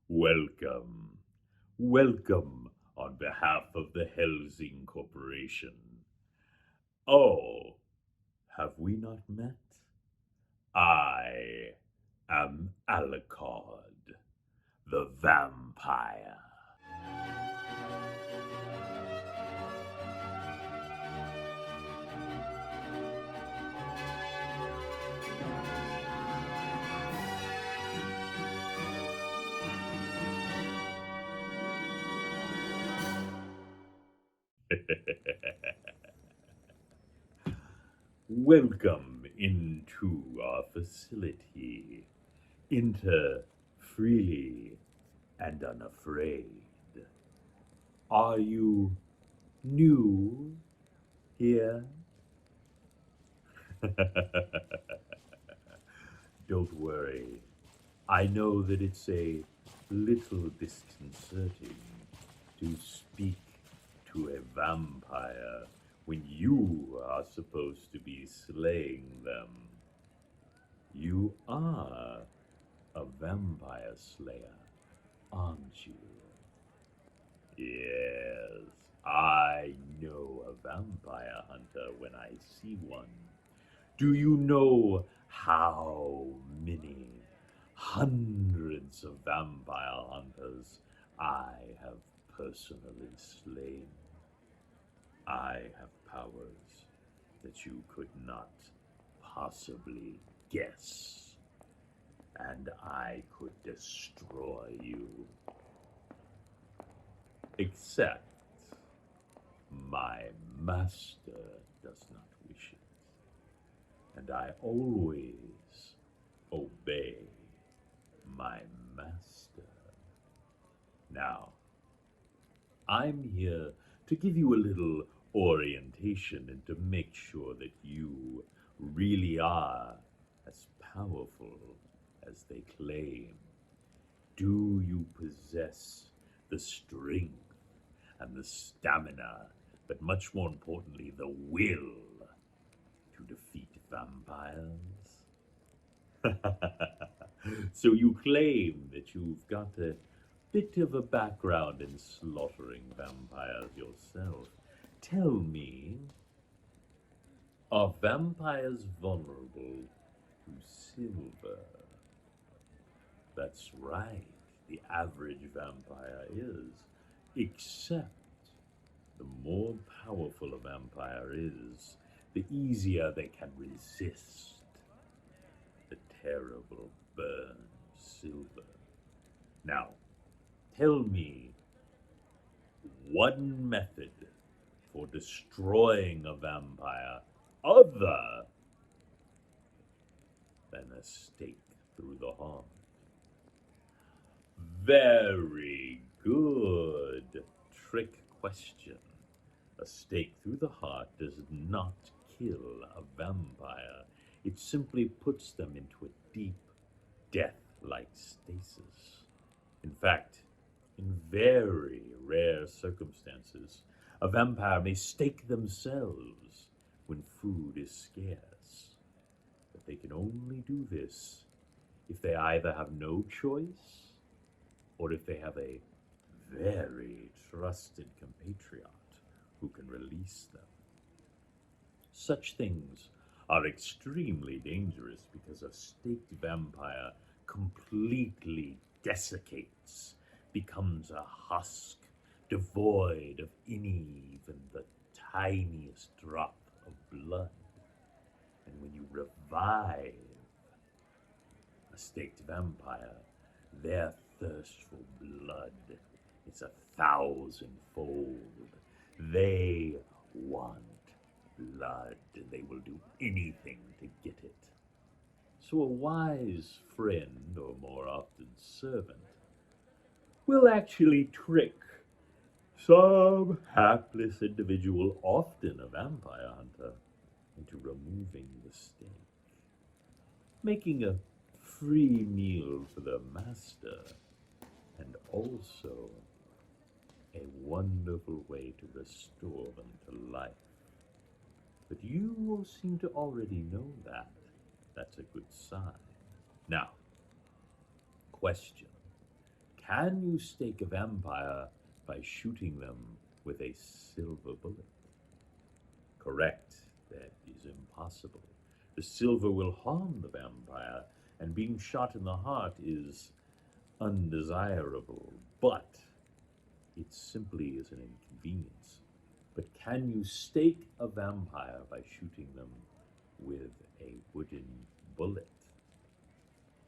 Welcome. Welcome on behalf of the Hellsing Corporation. Oh, have we not met? I am Alucard, the vampire. Welcome into our facility. Enter freely and unafraid. Are you new here? Don't worry. I know that it's a little disconcerting to speak to a vampire when you are supposed to be slaying them. You are a vampire slayer, aren't you? Yes, I know a vampire hunter when I see one. Do you know how many hundreds of vampire hunters I have personally slain? I have powers that you could not possibly guess, and I could destroy you. Except my master does not wish it, and I always obey my master. Now, I'm here to give you a little orientation and to make sure that you really are as powerful as they claim. Do you possess the strength and the stamina, but much more importantly, the will to defeat vampires? So you claim that you've got a bit of a background in slaughtering vampires yourself. Tell me, are vampires vulnerable to silver? That's right, the average vampire is, except the more powerful a vampire is, the easier they can resist the terrible burned silver. Now, tell me one method for destroying a vampire other than a stake through the heart. Very good. Trick question. A stake through the heart does not kill a vampire. It simply puts them into a deep, death-like stasis. In fact, in very rare circumstances, a vampire may stake themselves when food is scarce. But they can only do this if they either have no choice or if they have a very trusted compatriot who can release them. Such things are extremely dangerous because a staked vampire completely desiccates, becomes a husk, devoid of any, even the tiniest drop of blood. And when you revive a staked vampire, their thirst for blood is 1,000-fold. They want blood, and they will do anything to get it. So a wise friend, or more often servant, will actually trick some hapless individual, often a vampire hunter, into removing the stake, making a free meal for the master, and also a wonderful way to restore them to life. But you seem to already know that, That's a good sign. Now, question. Can you stake a vampire by shooting them with a silver bullet? Correct. That is impossible. The silver will harm the vampire, and being shot in the heart is undesirable, but it simply is an inconvenience. But can you stake a vampire by shooting them with a wooden bullet?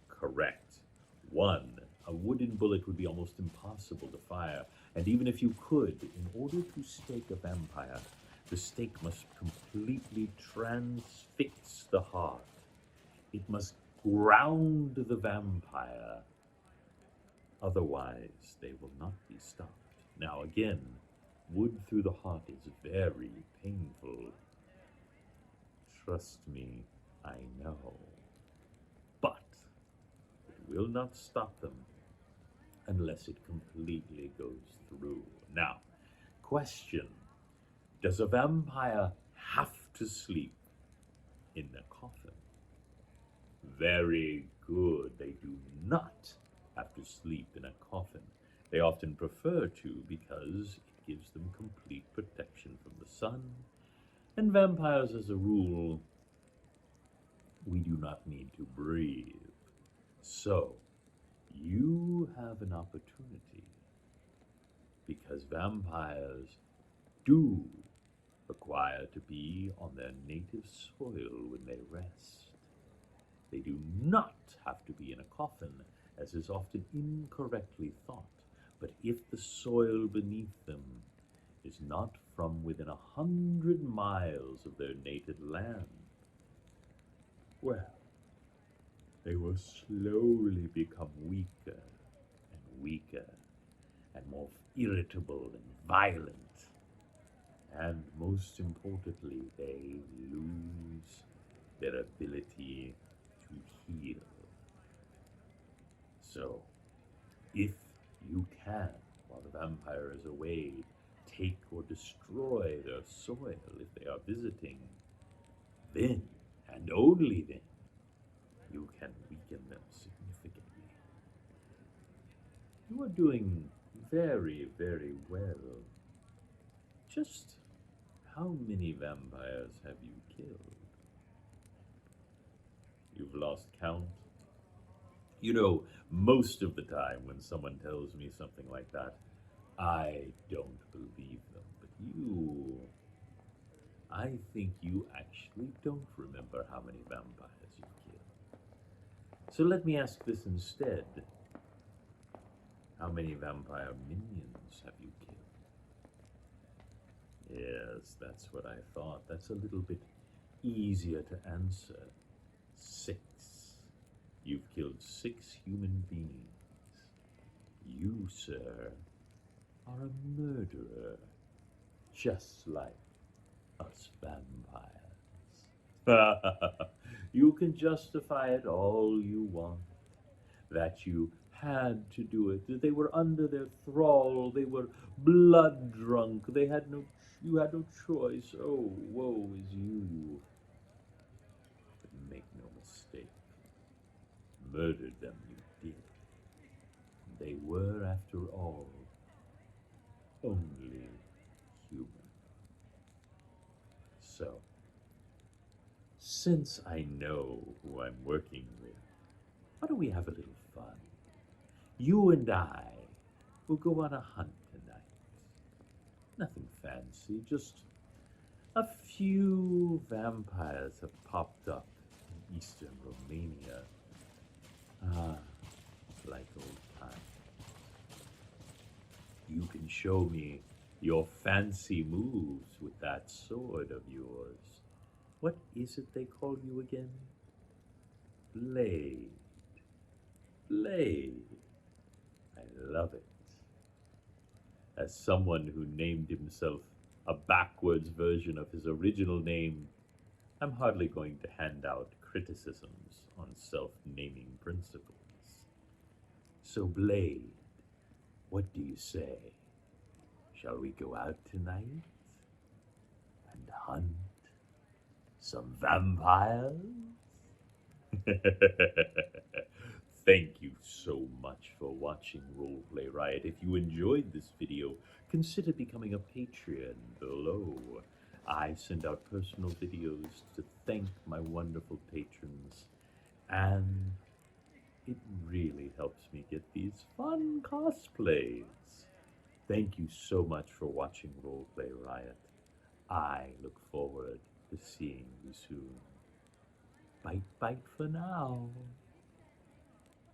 Correct. One, a wooden bullet would be almost impossible to fire, and even if you could, in order to stake a vampire, the stake must completely transfix the heart. It must ground the vampire. Otherwise, they will not be stopped. Now again, wood through the heart is very painful. Trust me, I know. But it will not stop them unless it completely goes through. Now, question. Does a vampire have to sleep in a coffin? Very good. They do not have to sleep in a coffin. They often prefer to because it gives them complete protection from the sun. And vampires, as a rule, we do not need to breathe. So, you have an opportunity because vampires do require to be on their native soil when they rest. They do not have to be in a coffin, as is often incorrectly thought, but if the soil beneath them is not from within 100 miles of their native land, well, they will slowly become weaker and weaker and more irritable and violent. And most importantly, they lose their ability to heal. So, if you can, while the vampire is away, take or destroy their soil if they are visiting, then, and only then, you can weaken them significantly. You are doing very, very well. Just how many vampires have you killed? You've lost count? You know, most of the time when someone tells me something like that, I don't believe them. But you, I think you actually don't remember how many vampires you killed. So let me ask this instead. How many vampire minions have you killed? Yes, that's what I thought. That's a little bit easier to answer. 6. You've killed 6 human beings. You, sir, are a murderer, just like us vampires. You can justify it all you want, that you had to do it, that they were under their thrall, they were blood drunk, you had no choice. Oh, woe is you. But make no mistake, murdered them you did. They were, after all, only human. So, since I know who I'm working with, why don't we have a little fun? You and I will go on a hunt tonight. Nothing fancy, just a few vampires have popped up in eastern Romania. Ah, like old times. You can show me your fancy moves with that sword of yours. What is it they call you again? Blade. Blade. I love it. As someone who named himself a backwards version of his original name, I'm hardly going to hand out criticisms on self-naming principles. So, Blade, what do you say? Shall we go out tonight and hunt some vampires? Thank you so much for watching Roleplay Riot. If you enjoyed this video, consider becoming a Patreon below. I send out personal videos to thank my wonderful patrons, and it really helps me get these fun cosplays. Thank you so much for watching Roleplay Riot. I look forward to seeing you soon. Bite, bite for now.